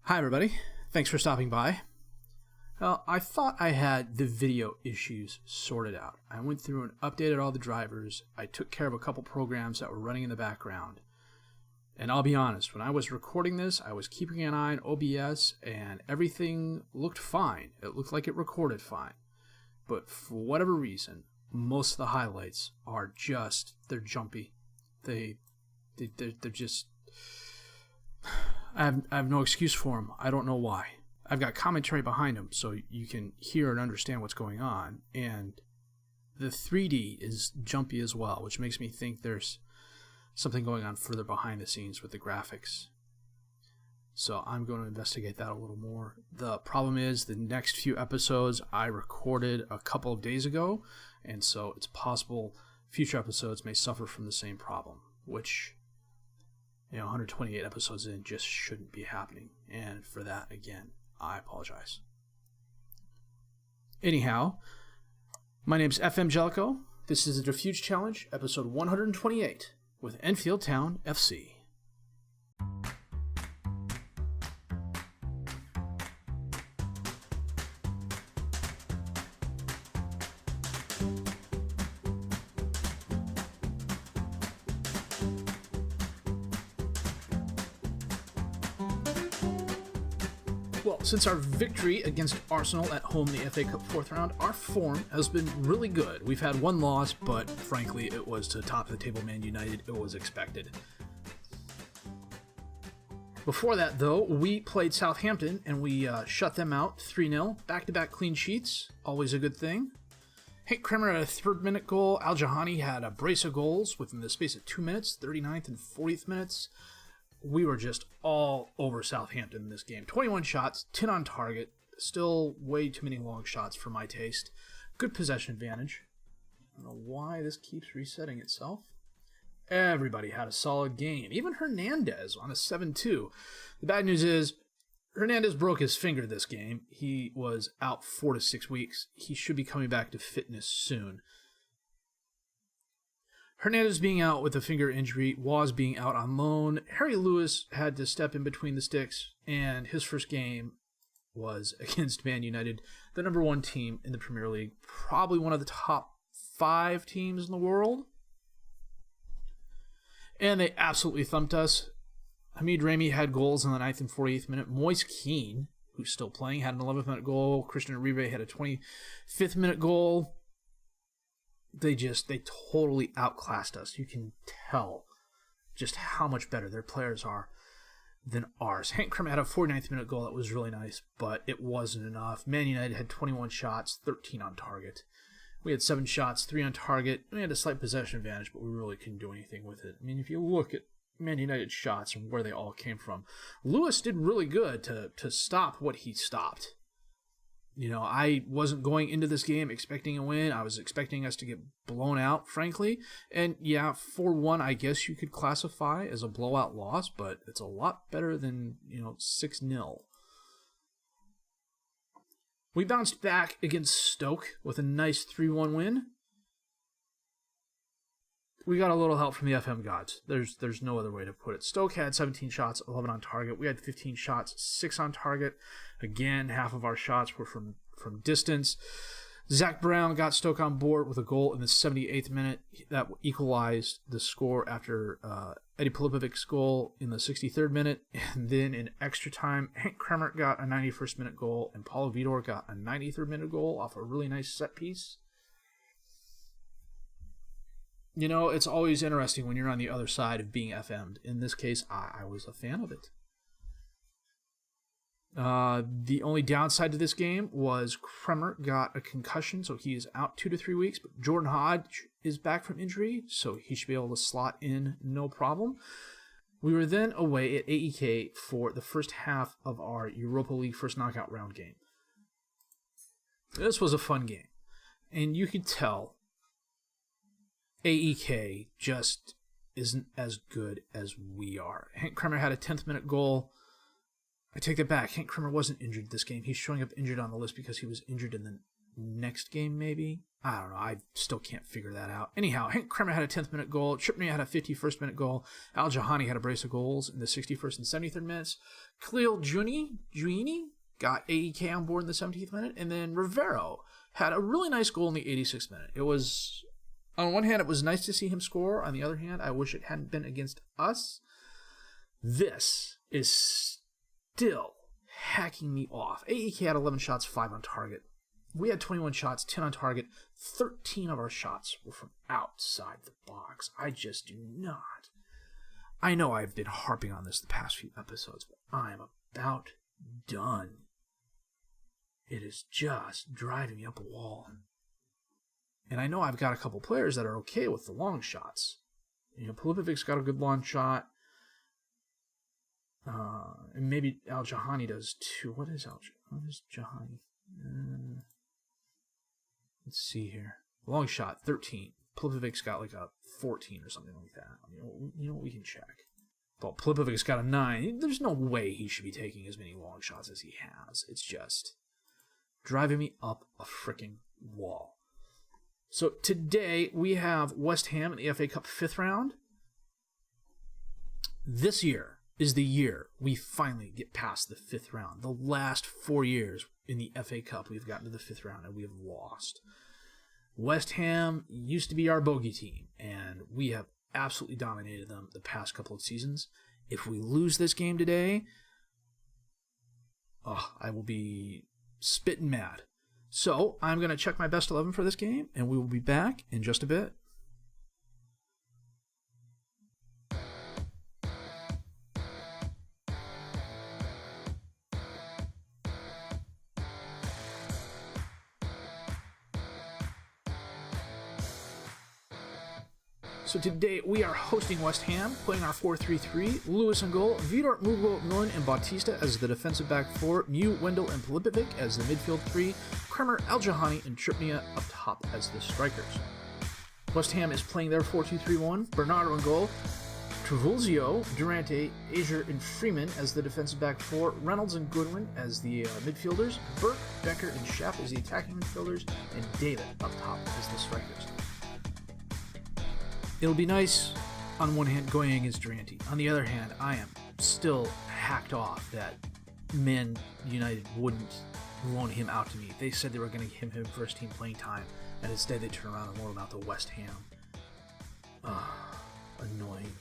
Hi everybody, thanks for stopping by. Well, I thought I had the video issues sorted out. I went through and updated all the drivers. I took care of a couple programs that were running in the background. And I'll be honest, when I was recording this, I was keeping an eye on OBS and everything looked fine. It looked like it recorded fine. But for whatever reason, most of the highlights are they're jumpy. They're just... I have no excuse for them. I don't know why. I've got commentary behind them so you can hear and understand what's going on. And the 3D is jumpy as well, which makes me think there's something going on further behind the scenes with the graphics. So I'm going to investigate that a little more. The problem is the next few episodes I recorded a couple of days ago, and so it's possible future episodes may suffer from the same problem, which... 128 episodes in just shouldn't be happening. And for that, again, I apologize. Anyhow, my name's FM18. This is the Dafuge Challenge, episode 128, with Enfield Town FC. Well, since our victory against Arsenal at home in the FA Cup 4th round, our form has been really good. We've had one loss, but frankly, it was to top of the table Man United. It was expected. Before that, though, we played Southampton, and we shut them out 3-0. Back-to-back clean sheets, always a good thing. Hank Kremer had a third-minute goal. Al Jahani had a brace of goals within the space of 2 minutes, 39th and 40th minutes. We were just all over Southampton in this game. 21 shots, 10 on target. Still way too many long shots for my taste. Good possession advantage. I don't know why this keeps resetting itself. Everybody had a solid game. Even Hernandez on a 7-2. The bad news is, Hernandez broke his finger this game. He was out 4 to 6 weeks. He should be coming back to fitness soon. Hernandez being out with a finger injury, was being out on loan. Harry Lewis had to step in between the sticks, and his first game was against Man United, the number 1 team in the Premier League, probably one of the top 5 teams in the world. And they absolutely thumped us. Hamid Rami had goals in the 9th and 48th minute. Moise Keane, who's still playing, had an 11th minute goal. Christian Uribe had a 25th minute goal. They totally outclassed us. You can tell just how much better their players are than ours. Hank Kremer had a 49th minute goal that was really nice, but it wasn't enough. Man United had 21 shots, 13 on target. We had 7 shots, 3 on target. We had a slight possession advantage, but we really couldn't do anything with it. I mean, if you look at Man United's shots and where they all came from, Lewis did really good to stop what he stopped. I wasn't going into this game expecting a win. I was expecting us to get blown out, frankly. And yeah, 4-1, I guess you could classify as a blowout loss, but it's a lot better than, 6-0. We bounced back against Stoke with a nice 3-1 win. We got a little help from the FM gods. There's no other way to put it. Stoke had 17 shots, 11 on target. We had 15 shots, 6 on target. Again, half of our shots were from distance. Zach Brown got Stoke on board with a goal in the 78th minute that equalized the score after Eddie Pilipovic's goal in the 63rd minute. And then in extra time, Hank Kremer got a 91st minute goal, and Paulo Vitor got a 93rd minute goal off a really nice set piece. It's always interesting when you're on the other side of being FM'd. In this case, I was a fan of it. The only downside to this game was Kremer got a concussion, so he is out 2 to 3 weeks. But Jordan Hodge is back from injury, so he should be able to slot in no problem. We were then away at AEK for the first half of our Europa League first knockout round game. This was a fun game, and you could tell AEK just isn't as good as we are. Hank Kremer had a 10th minute goal. I take that back. Hank Kremer wasn't injured this game. He's showing up injured on the list because he was injured in the next game, maybe. I don't know. I still can't figure that out. Anyhow, Hank Kremer had a 10th minute goal. Trippier had a 51st minute goal. Al Jahani had a brace of goals in the 61st and 73rd minutes. Khalil Juini got AEK on board in the 17th minute. And then Rivero had a really nice goal in the 86th minute. It was, on one hand, it was nice to see him score. On the other hand, I wish it hadn't been against us. This is still hacking me off. AEK had 11 shots, 5 on target. We had 21 shots, 10 on target. 13 of our shots were from outside the box. I just do not. I know I've been harping on this the past few episodes, but I'm about done. It is just driving me up a wall. And I know I've got a couple players that are okay with the long shots. You know, Polipevic's got a good long shot. And maybe Al Jahani does too. What is Jahani? Let's see here. Long shot, 13. Polipevic's got like a 14 or something like that. You know what? We can check. But Polipevic's got a 9. There's no way he should be taking as many long shots as he has. It's just driving me up a freaking wall. So today we have West Ham in the FA Cup 5th round. This year is the year we finally get past the 5th round. The last 4 years in the FA Cup, we've gotten to the 5th round and we have lost. West Ham used to be our bogey team, and we have absolutely dominated them the past couple of seasons. If we lose this game today, I will be spitting mad. So I'm going to check my best 11 for this game, and we will be back in just a bit. So today we are hosting West Ham, playing our 4-3-3. Lewis in goal, Vidar, Mugo, Millen, and Bautista as the defensive back 4, Mew, Wendell, and Polipevic as the midfield 3, Kremer, Al Jahani, and Trippier up top as the strikers. West Ham is playing their 4-2-3-1. Bernardo in goal, Trivulzio, Durante, Azier, and Freeman as the defensive back 4, Reynolds and Goodwin as the midfielders, Burke, Becker, and Schaap as the attacking midfielders, and David up top as the strikers. It'll be nice, on one hand, going against Durante. On the other hand, I am still hacked off that Man United wouldn't loan him out to me. They said they were going to give him first team playing time, and instead they turn around and loan him out to West Ham. Annoying.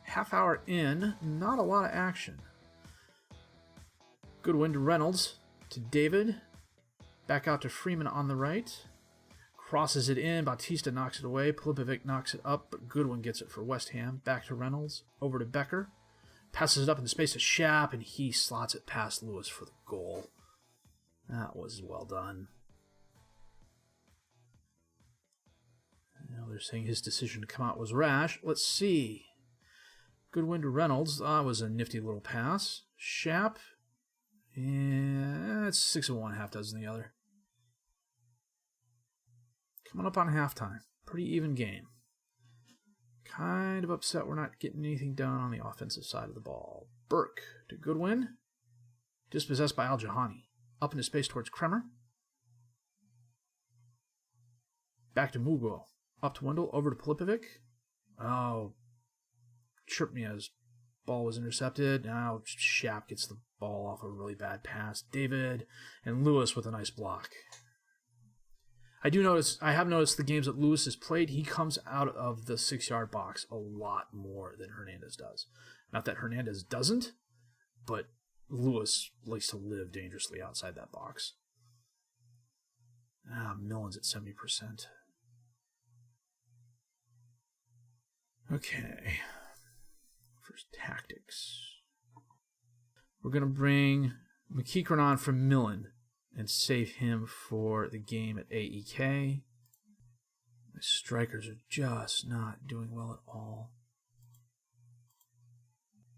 Half hour in, not a lot of action. Goodwin to Reynolds, to David. Back out to Freeman on the right. Crosses it in. Bautista knocks it away. Polipevic knocks it up, but Goodwin gets it for West Ham. Back to Reynolds. Over to Becker. Passes it up in the space to Schaap, and he slots it past Lewis for the goal. That was well done. Now they're saying his decision to come out was rash. Let's see. Goodwin to Reynolds. That was a nifty little pass. Schaap. Yeah, it's 6 of one, half dozen the other. Coming up on halftime. Pretty even game. Kind of upset we're not getting anything done on the offensive side of the ball. Burke to Goodwin. Dispossessed by Al Jahani. Up into space towards Kremer. Back to Mugo. Up to Wendell. Over to Polipevic. Oh. Trippia's ball was intercepted. Now Schaap gets the ball off a really bad pass. David and Lewis with a nice block. I have noticed the games that Lewis has played, he comes out of the 6-yard box a lot more than Hernandez does. Not that Hernandez doesn't, but Lewis likes to live dangerously outside that box. Millen's at 70%. Okay. First tactics. We're going to bring McKeekron on from Millen and save him for the game at AEK. The strikers are just not doing well at all.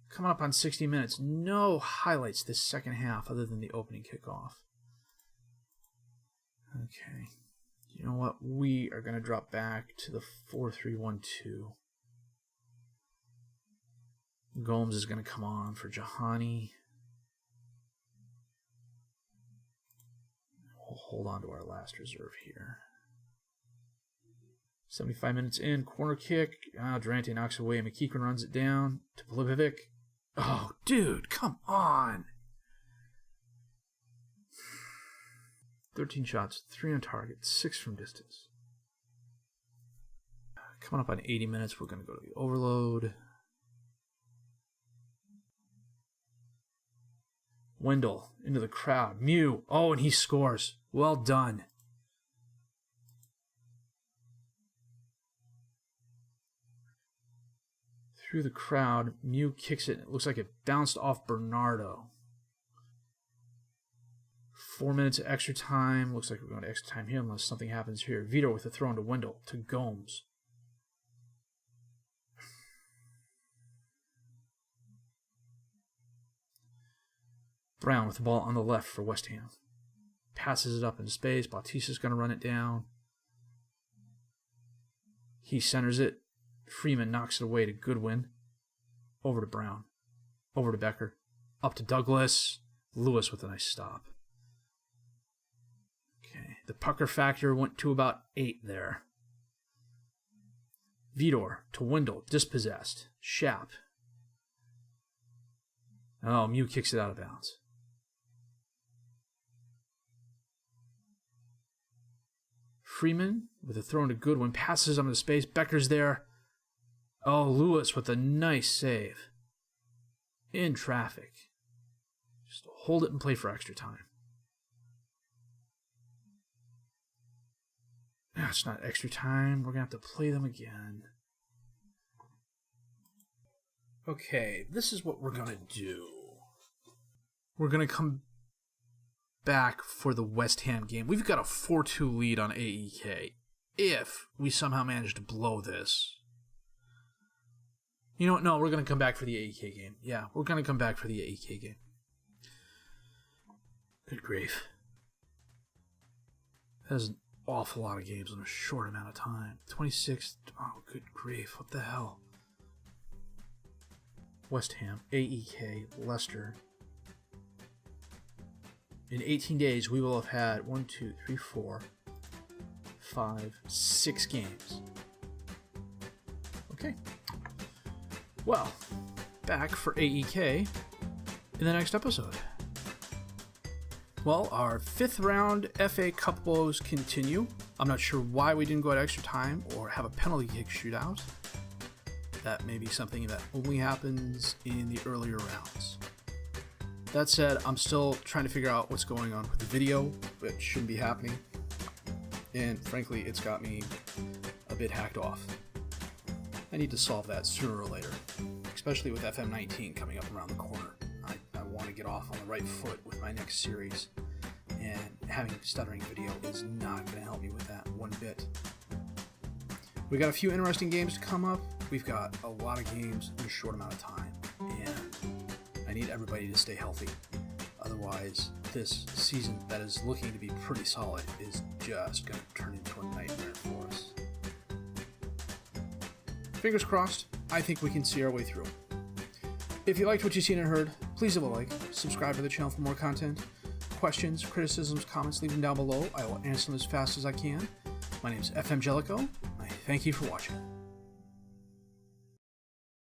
Coming up on 60 minutes. No highlights this second half other than the opening kickoff. Okay. You know what? We are going to drop back to the 4-3-1-2. Gomes is going to come on for Jahani. We'll hold on to our last reserve here. 75 minutes in, corner kick. Durante knocks it away. McKeequin runs it down to Polivovic. Oh, dude, come on. 13 shots, 3 on target, 6 from distance. Coming up on 80 minutes, we're going to go to the overload. Wendell into the crowd. Mew. Oh, and he scores. Well done. Through the crowd, Mew kicks it. It looks like it bounced off Bernardo. 4 minutes of extra time. Looks like we're going to extra time here unless something happens here. Vito with a throw into Wendell to Gomes. Brown with the ball on the left for West Ham. Passes it up into space. Bautista's going to run it down. He centers it. Freeman knocks it away to Goodwin. Over to Brown. Over to Becker. Up to Douglas. Lewis with a nice stop. Okay, the pucker factor went to about 8 there. Vitor to Wendell. Dispossessed. Shap. Oh, Mew kicks it out of bounds. Freeman with a throw into Goodwin. Passes on to space. Becker's there. Oh, Lewis with a nice save. In traffic. Just hold it and play for extra time. No, it's not extra time. We're going to have to play them again. Okay, this is what we're going to do. We're going to come back for the West Ham game. We've got a 4-2 lead on AEK. If we somehow manage to blow this. You know what? No, we're going to come back for the AEK game. Yeah, we're going to come back for the AEK game. Good grief. That's an awful lot of games in a short amount of time. 26. Oh, good grief. What the hell? West Ham, AEK, Leicester. In 18 days, we will have had 1, 2, 3, 4, 5, 6 games. Okay. Well, back for AEK in the next episode. Well, our 5th round FA Cup woes continue. I'm not sure why we didn't go at extra time or have a penalty kick shootout. That may be something that only happens in the earlier rounds. That said, I'm still trying to figure out what's going on with the video. It shouldn't be happening. And frankly, it's got me a bit hacked off. I need to solve that sooner or later, especially with FM18 coming up around the corner. I want to get off on the right foot with my next series, and having stuttering video is not going to help me with that one bit. We got a few interesting games to come up. We've got a lot of games in a short amount of time, and I need everybody to stay healthy. Otherwise, this season that is looking to be pretty solid is just going to turn into a nightmare for us. Fingers crossed, I think we can see our way through. If you liked what you've seen and heard, please leave a like, subscribe to the channel for more content. Questions, criticisms, comments, leave them down below. I will answer them as fast as I can. My name is FM18. I thank you for watching.